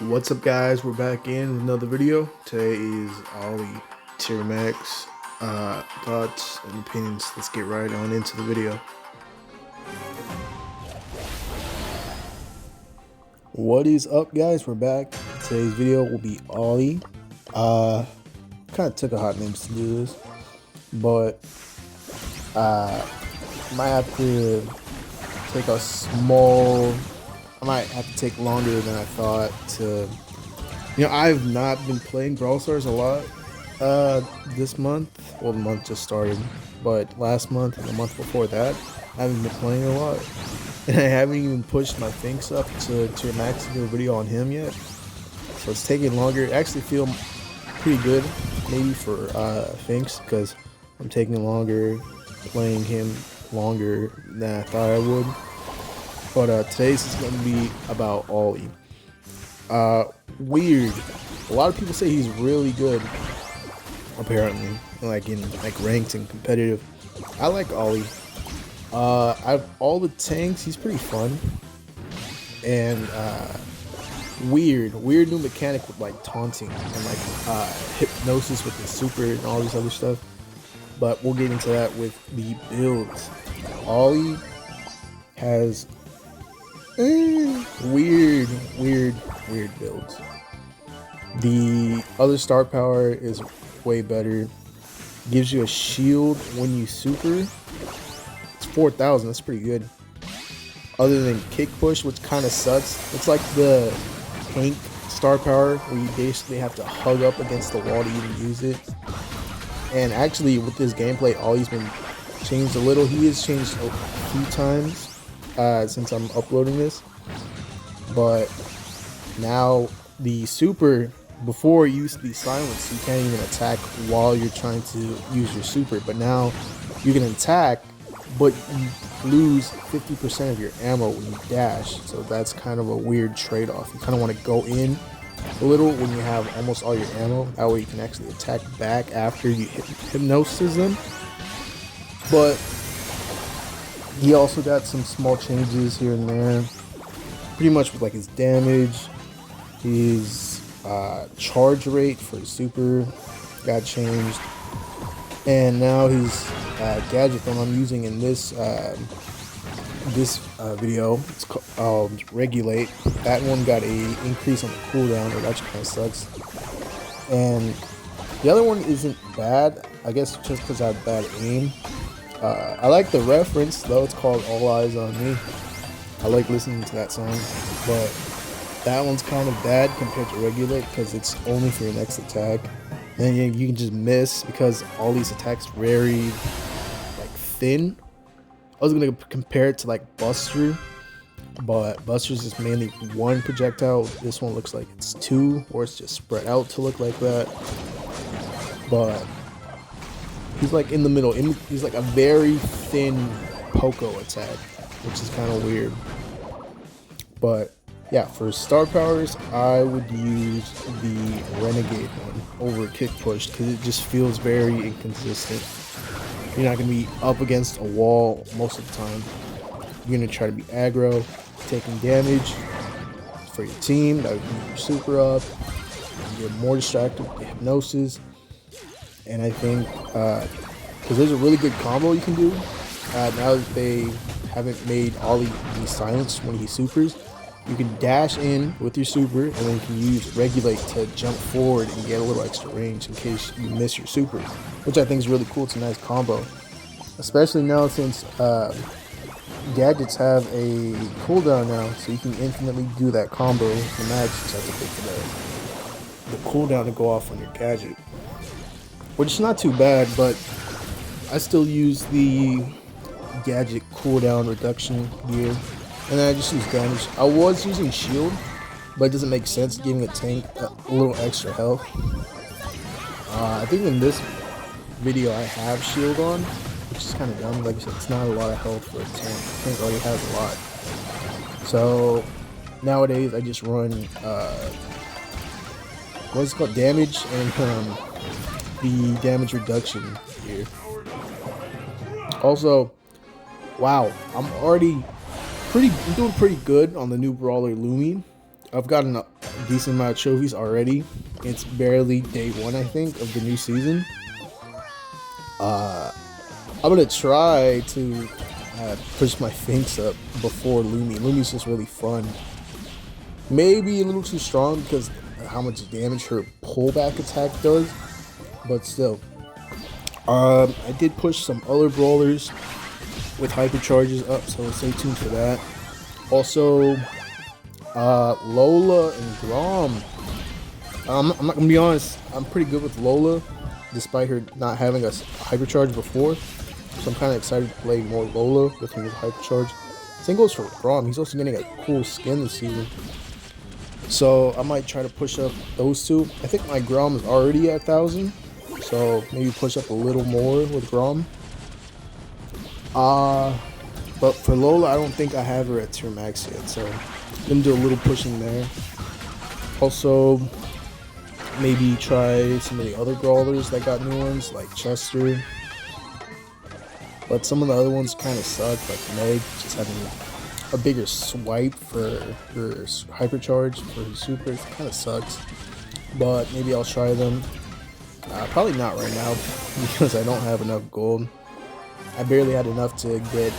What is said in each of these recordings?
What's up, guys? We're back in with another video. Today is Ollie Tier Max thoughts and opinions. Let's get right on into the video. What is up, guys? We're back. Today's video will be Ollie. Kind of took a hot minute to do this, but might have to take a small. I might have to take longer than I thought to. I've not been playing Brawl Stars a lot this month. Well, the month just started, but last month and the month before that, I haven't been playing a lot, and I haven't even pushed my Finks up to Tier Max to do a video on him yet. So it's taking longer. I actually feel pretty good, maybe for Finks, because I'm taking longer, playing him longer than I thought I would. But today's is going to be about Ollie. Weird. A lot of people say he's really good, apparently, like in ranked and competitive. I like Ollie. Out of all the tanks, he's pretty fun. And weird new mechanic with like taunting and hypnosis with the super and all this other stuff. But we'll get into that with the builds. Ollie has weird builds. The other star power is way better. Gives you a shield when you super. It's 4,000. That's pretty good. Other than kick push, which kind of sucks. It's like the tank star power where you basically have to hug up against the wall to even use it. And actually, with this gameplay, Ollie's been changed a little. He has changed a few times since I'm uploading this, but now the super, before it used to be silenced, you can't even attack while you're trying to use your super, but now you can attack, but you lose 50% of your ammo when you dash. So that's kind of a weird trade-off. You kind of want to go in a little when you have almost all your ammo, that way you can actually attack back after you hypnosis them. But he also got some small changes here and there, pretty much with like his damage, his charge rate for his super got changed, and now his gadget that I'm using in this video, it's called Regulate. That one got a increase on the cooldown, which actually kind of sucks. And the other one isn't bad, I guess, just because I have bad aim. I like the reference though. It's called All Eyes on Me. I like listening to that song, but that one's kind of bad compared to Regulate because it's only for your next attack, and you can just miss because all these attacks very like thin. I was gonna compare it to like Buster, but Buster's is mainly one projectile. This one looks like it's two, or it's just spread out to look like that. But he's like in the middle. He's like a very thin Poco attack, which is kind of weird. But yeah, for star powers, I would use the Renegade one over Kick Push because it just feels very inconsistent. You're not going to be up against a wall most of the time. You're going to try to be aggro, taking damage for your team. That would keep your super up. You're more distracted with the hypnosis. And I think, because there's a really good combo you can do, now that they haven't made Ollie be silenced when he supers, you can dash in with your super, and then you can use Regulate to jump forward and get a little extra range in case you miss your super, which I think is really cool. It's a nice combo, especially now since gadgets have a cooldown now, so you can infinitely do that combo. The match just have to wait for the cooldown to go off on your gadget, which is not too bad, but I still use the gadget cooldown reduction gear, and then I just use damage. I was using shield, but it doesn't make sense giving a tank a little extra health. I think in this video I have shield on, which is kind of dumb. Like I said, it's not a lot of health for a tank. The tank already has a lot. So nowadays I just run what's it called, damage, and the damage reduction here. Also, wow, I'm doing pretty good on the new brawler Lumi. I've gotten a decent amount of trophies already. It's barely day 1, I think, of the new season. I'm gonna try to push my Finks up before Lumi. Lumi's just really fun. Maybe a little too strong because of how much damage her pullback attack does, but still. I did push some other brawlers with hypercharges up, so stay tuned for that. Also, Lola and Grom. I'm not gonna be honest, I'm pretty good with Lola, despite her not having a hypercharge before. So I'm kind of excited to play more Lola with him with hypercharge. Same goes for Grom. He's also getting a cool skin this season. So I might try to push up those two. I think my Grom is already at 1,000. So maybe push up a little more with Grom. But for Lola, I don't think I have her at tier max yet. So I'm going to do a little pushing there. Also, maybe try some of the other brawlers that got new ones, like Chester. But some of the other ones kind of suck, like Meg, just having a bigger swipe for her hypercharge, for her super. It kind of sucks. But maybe I'll try them. Probably not right now, because I don't have enough gold. I barely had enough to get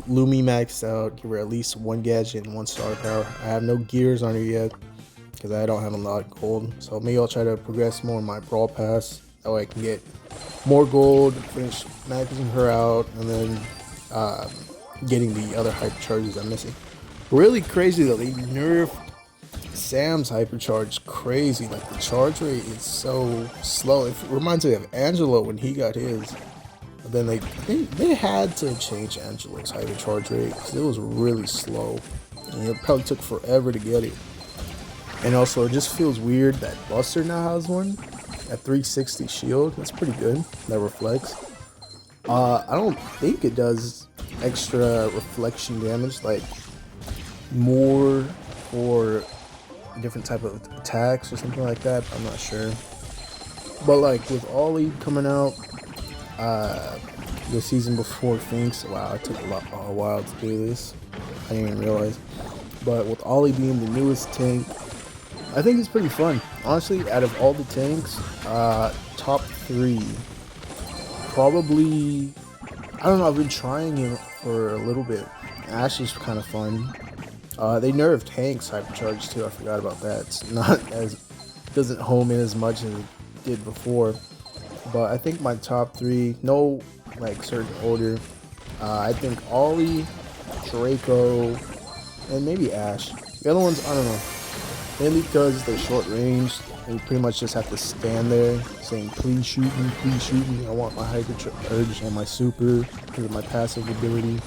Lumi maxed out, give her at least 1 gadget and 1 star power. I have no gears on her yet, because I don't have a lot of gold. So maybe I'll try to progress more in my Brawl Pass. That way I can get more gold, finish maxing her out, and then getting the other hypercharges I'm missing. Really crazy though, they nerfed Sam's hypercharge crazy. Like the charge rate is so slow. It reminds me of Angelo when he got his. But then they had to change Angelo's hypercharge rate because it was really slow. And it probably took forever to get it. And also it just feels weird that Buster now has one at 360 shield. That's pretty good. That reflects. I don't think it does extra reflection damage, like more for different type of attacks or something like that. I'm not sure. But like with Ollie coming out the season before Finks, wow, it took a while to do this. I didn't even realize. But with Ollie being the newest tank, I think it's pretty fun. Honestly, out of all the tanks, top 3, probably, I don't know, I've been trying him for a little bit. Ash is kind of fun. They nerfed Hank's hypercharge too, I forgot about that. It's not as, doesn't home in as much as it did before. But I think my top 3, no like certain order, I think Ollie, Draco, and maybe Ash. The other ones, I don't know. Mainly because they're short range, and you pretty much just have to stand there saying, please shoot me, I want my hypercharge and my super because of my passive ability.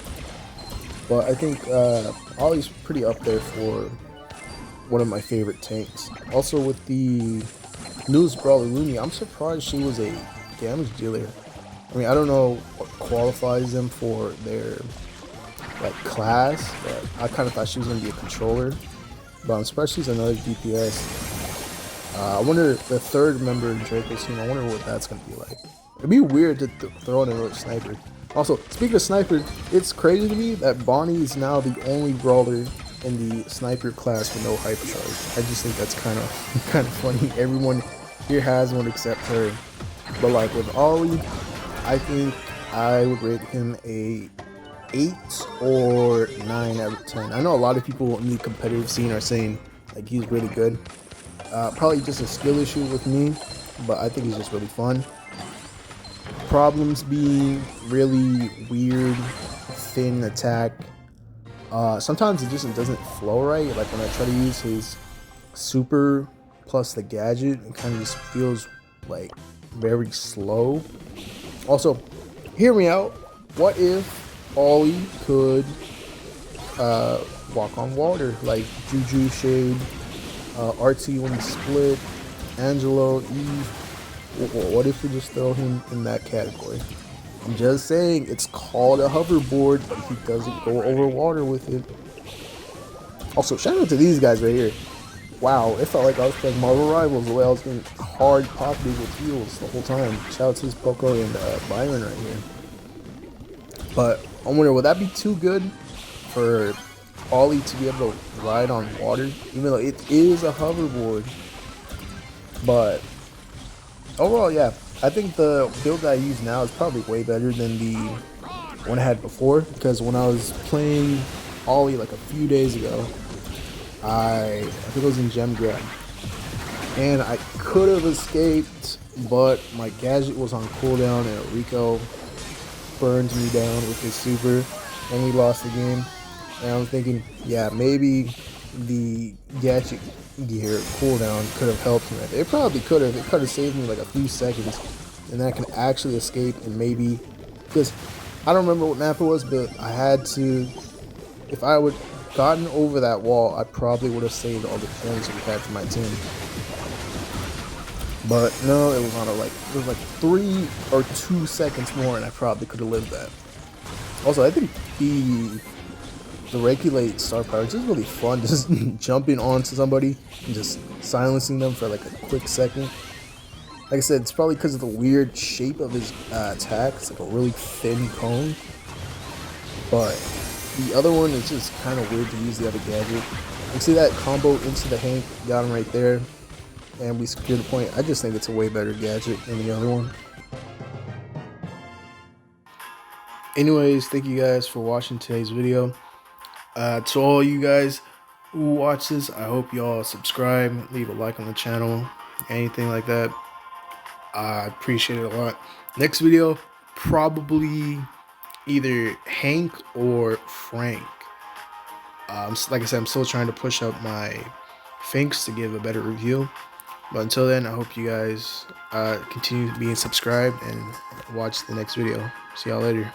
But I think Ollie's pretty up there for one of my favorite tanks. Also with the newest brawler Lumi, I'm surprised she was a damage dealer. I mean, I don't know what qualifies them for their like class, but I kind of thought she was going to be a controller. But I'm surprised she's another DPS. I wonder, the third member in Draco's team, I wonder what that's going to be like. It'd be weird to throw in another sniper. Also, speaking of sniper, it's crazy to me that Bonnie is now the only brawler in the sniper class with no hypercharge. I just think that's kind of funny. Everyone here has one except her. But like with Ollie, I think I would rate him a 8 or 9 out of 10. I know a lot of people in the competitive scene are saying like he's really good. Probably just a skill issue with me, but I think he's just really fun. Problems being really weird, thin attack. Sometimes it just doesn't flow right. Like when I try to use his super plus the gadget, it kind of just feels like very slow. Also, hear me out. What if Ollie could walk on water like Juju, Shade, RT when he split, Angelo, Eve? What if we just throw him in that category? I'm just saying, it's called a hoverboard, but he doesn't go over water with it. Also, shout out to these guys right here. Wow, it felt like I was playing Marvel Rivals the way I was getting hard poppies with heals the whole time. Shout out to this Poco and Byron right here. But I wonder, would that be too good for Ollie to be able to ride on water, even though it is a hoverboard. But overall, yeah, I think the build that I use now is probably way better than the one I had before. Because when I was playing Ollie like a few days ago, I think it was in Gem Grab, and I could have escaped, but my gadget was on cooldown and Rico burned me down with his super, and we lost the game. And I'm thinking, yeah, maybe the gadget gear cooldown could have helped me. It probably could have. It could have saved me like a few seconds, and then I can actually escape and maybe, because I don't remember what map it was, but I had to. If I would gotten over that wall, I probably would have saved all the points we had for my team. But no, it was on it was like 3 or 2 seconds more, and I probably could have lived that. Also, I think the regulate star power is just really fun, just jumping onto somebody and just silencing them for like a quick second. Like I said, it's probably because of the weird shape of his attack. It's like a really thin cone. But the other one is just kind of weird to use the other gadget. You see that combo into the Hank, got him right there, and we secured the point. I just think it's a way better gadget than the other one. Anyways, thank you guys for watching today's video. To all you guys who watch this, I hope y'all subscribe, leave a like on the channel, anything like that. I appreciate it a lot. Next video, probably either Hank or Frank. Like I said, I'm still trying to push up my Finks to give a better review. But until then, I hope you guys continue being subscribed and watch the next video. See y'all later.